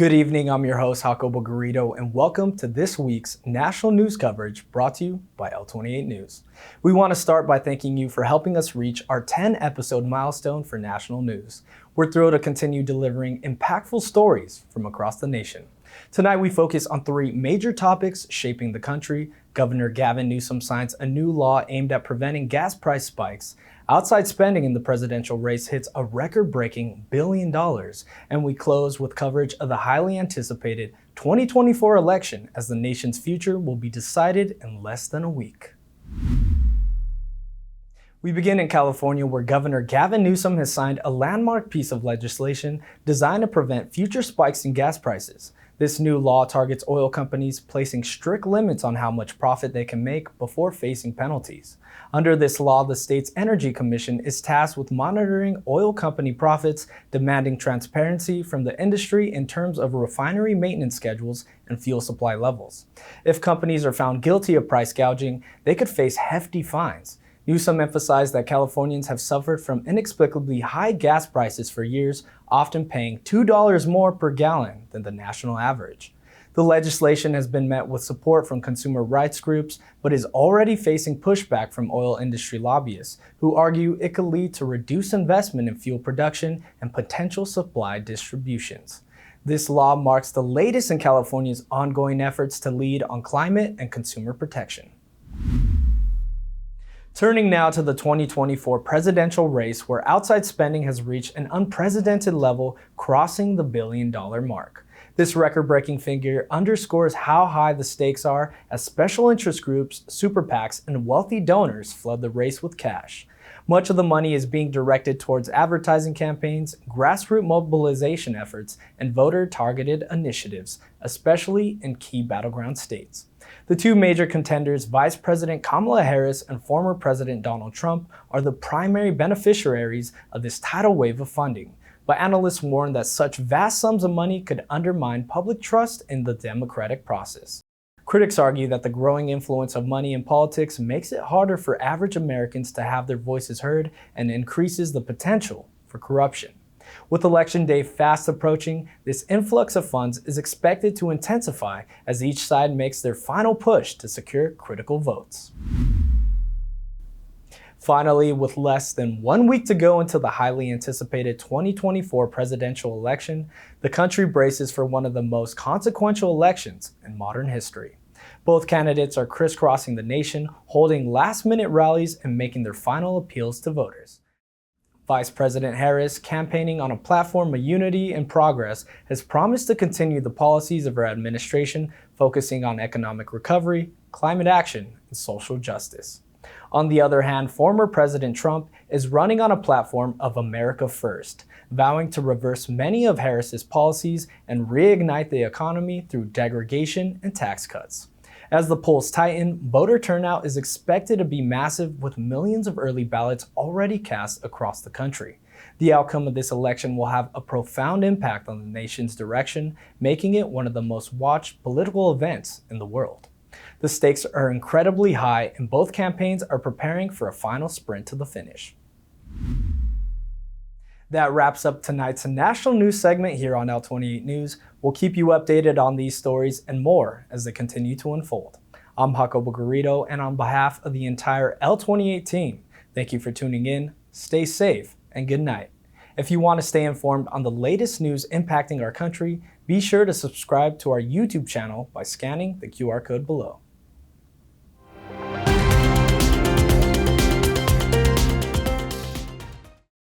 Good evening, I'm your host, Jacobo Garrido, and welcome to this week's national news coverage brought to you by L28 News. We want to start by thanking you for helping us reach our 10-episode milestone for national news. We're thrilled to continue delivering impactful stories from across the nation. Tonight, we focus on three major topics shaping the country. Governor Gavin Newsom signs a new law aimed at preventing gas price spikes. Outside spending in the presidential race hits a record-breaking $1 billion, and we close with coverage of the highly anticipated 2024 election as the nation's future will be decided in less than a week. We begin in California, where Governor Gavin Newsom has signed a landmark piece of legislation designed to prevent future spikes in gas prices. This new law targets oil companies, placing strict limits on how much profit they can make before facing penalties. Under this law, the state's Energy Commission is tasked with monitoring oil company profits, demanding transparency from the industry in terms of refinery maintenance schedules and fuel supply levels. If companies are found guilty of price gouging, they could face hefty fines. Newsom emphasized that Californians have suffered from inexplicably high gas prices for years, often paying $2 more per gallon than the national average. The legislation has been met with support from consumer rights groups, but is already facing pushback from oil industry lobbyists, who argue it could lead to reduced investment in fuel production and potential supply distributions. This law marks the latest in California's ongoing efforts to lead on climate and consumer protection. Turning now to the 2024 presidential race, where outside spending has reached an unprecedented level, crossing the $1 billion mark. This record-breaking figure underscores how high the stakes are as special interest groups, super PACs, and wealthy donors flood the race with cash. Much of the money is being directed towards advertising campaigns, grassroots mobilization efforts, and voter-targeted initiatives, especially in key battleground states. The two major contenders, Vice President Kamala Harris and former President Donald Trump, are the primary beneficiaries of this tidal wave of funding. But analysts warn that such vast sums of money could undermine public trust in the democratic process. Critics argue that the growing influence of money in politics makes it harder for average Americans to have their voices heard and increases the potential for corruption. With Election Day fast approaching, this influx of funds is expected to intensify as each side makes their final push to secure critical votes. Finally, with less than 1 week to go until the highly anticipated 2024 presidential election, the country braces for one of the most consequential elections in modern history. Both candidates are crisscrossing the nation, holding last-minute rallies and making their final appeals to voters. Vice President Harris, campaigning on a platform of unity and progress, has promised to continue the policies of her administration, focusing on economic recovery, climate action, and social justice. On the other hand, former President Trump is running on a platform of America First, vowing to reverse many of Harris's policies and reignite the economy through degradation and tax cuts. As the polls tighten, voter turnout is expected to be massive, with millions of early ballots already cast across the country. The outcome of this election will have a profound impact on the nation's direction, making it one of the most watched political events in the world. The stakes are incredibly high, and both campaigns are preparing for a final sprint to the finish. That wraps up tonight's national news segment here on L28 News. We'll keep you updated on these stories and more as they continue to unfold. I'm Jacobo Garrido, and on behalf of the entire L28 team, thank you for tuning in, stay safe, and good night. If you want to stay informed on the latest news impacting our country, be sure to subscribe to our YouTube channel by scanning the QR code below.